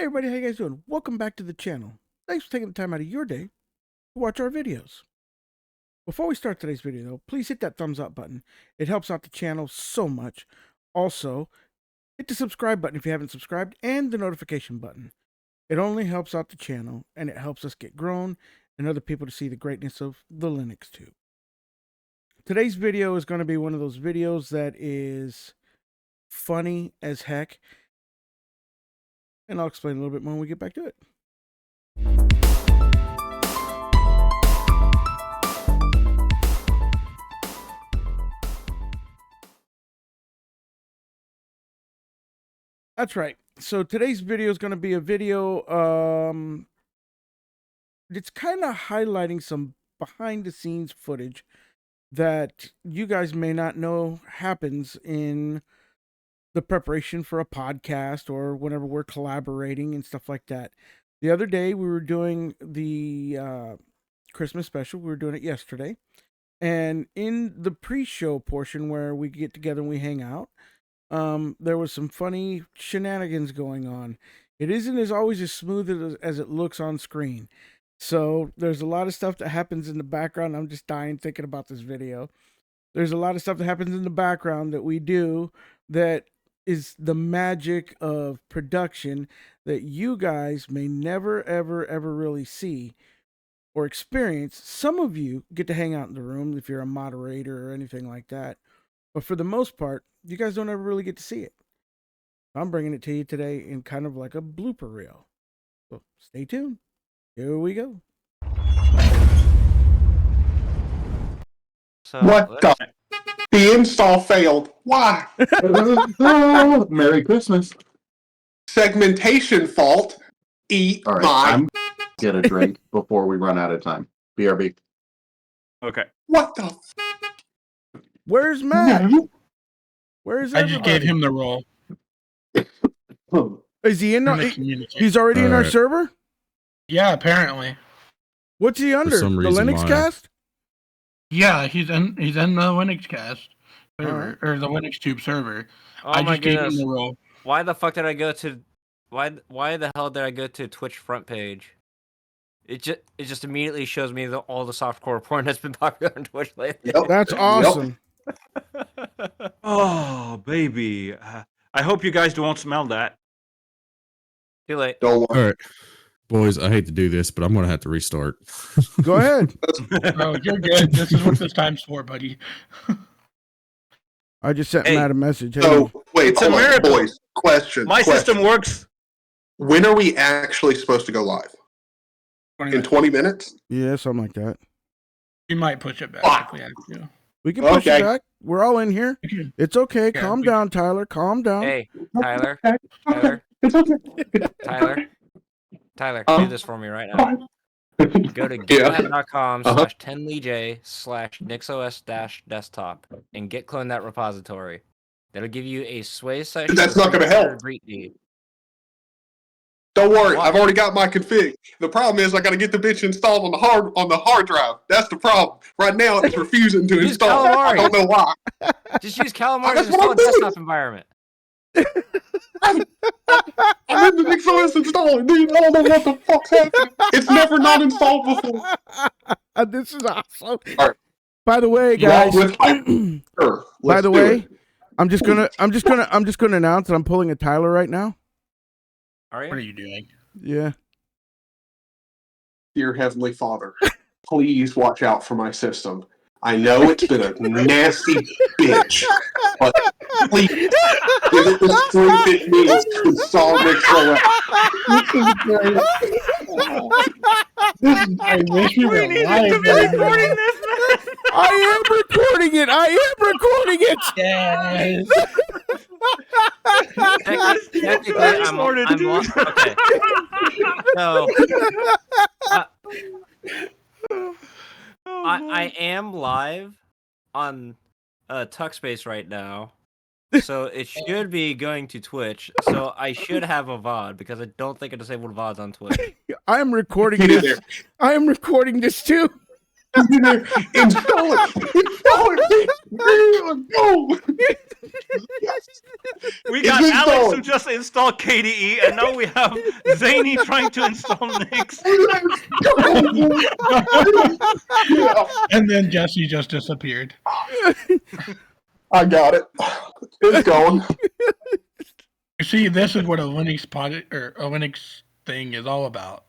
Hey everybody, how you guys doing? Welcome back to the channel. Thanks for taking the time out of your day to watch our videos. Before we start today's video though, please hit that thumbs up button. It helps out the channel so much. Also, hit the subscribe button if you haven't subscribed and the notification button. It only helps out the channel and it helps us get grown and other people to see the greatness of the Linux Tube. Today's video is going to be one of those videos that is funny as heck. And I'll explain a little bit more when we get back to it. That's right. So today's video is going to be a video, it's kind of highlighting some behind the scenes footage that you guys may not know happens in the preparation for a podcast or whenever we're collaborating and stuff like that. The other day we were doing the Christmas special. We were doing it yesterday. And in the pre-show portion where we get together and we hang out, there was some funny shenanigans going on. It isn't always as smooth as it looks on screen. So there's a lot of stuff that happens in the background. I'm just dying thinking about this video. There's a lot of stuff that happens in the background that we do that is the magic of production that you guys may never, ever really see or experience. Some of you get to hang out in the room if you're a moderator or anything like that. But for the most part, you guys don't ever really get to see it. I'm bringing it to you today in kind of like a blooper reel. So stay tuned. Here we go. So What the install failed. Why? Merry Christmas. Segmentation fault. Eat All right, my. I'm get a drink before we run out of time. BRB. Okay. What the? Where's Matt? Where's I just everybody? gave him the role. Is he in? In the community. He's already in our Alright. server? Yeah, apparently. What's he under? The some reason Linux why. cast? Yeah, he's in the Linux cast server, Alright. or the Linux Tube server. Oh I my just gave him goodness. the role. Why the fuck did I go to why the hell did I go to Twitch front page? It just immediately shows me all the softcore porn that's been popular on Twitch lately. Yep. That's awesome. Oh, baby. I hope you guys don't smell that. Too late. Don't All worry. right, boys, I hate to do this, but I'm going to have to restart. Go ahead. Oh, you're good. This is what this time's for, buddy. I just sent Hey, Matt a message. Hey, So wait, It's a hold on, miracle. boys. Question. My question. system works. When are we actually supposed to go live? In 20 minutes? yeah, something like that. You might push it back if we have to. We can push Okay. it back. We're all in here. It's okay. Yeah, Calm we- down, Tyler. Calm down. Hey, Tyler. Okay. It's okay. Tyler, do this for me right now. Go to Yeah. gitlab.com/10lej/nixos-desktop and git clone that repository. That'll give you a sway session. That's not gonna help. Don't worry, Why? I've already got my config. The problem is I got to get the bitch installed on the hard drive. That's the problem. Right now it's refusing to Use install. I Calamari. don't know why. Just use Calamari That's to what install I'm a doing. desktop environment. I'm in the NixOS installer, dude. I don't know what the fuck's happening. It's never not installed before. This is awesome. All right. By the way, You all guys. with Sure, By let's the do way, it. I'm just gonna announce that I'm pulling a Tyler right now. Are What are you? you doing? Yeah. Dear Heavenly Father, please watch out for my system. I know it's been a nasty bitch, but please give it the strength it needs to install NixOS. I wish we were live. recording this. I am recording it. I am recording it. Yes. Technically, I'm on. Okay. So, I am live on Tuckspace right now, so it should be going to Twitch. So I should have a VOD because I don't think I disabled VODs on Twitch. I am recording Get in this. there. I am recording this too. You know, install it. Go. Yes. We It's got Alex installed. who just installed KDE, and now we have Zany trying to install Nix. Yeah, And then Jesse just disappeared. I got it. It's going. You see, this is what a Linux or a Linux thing is all about.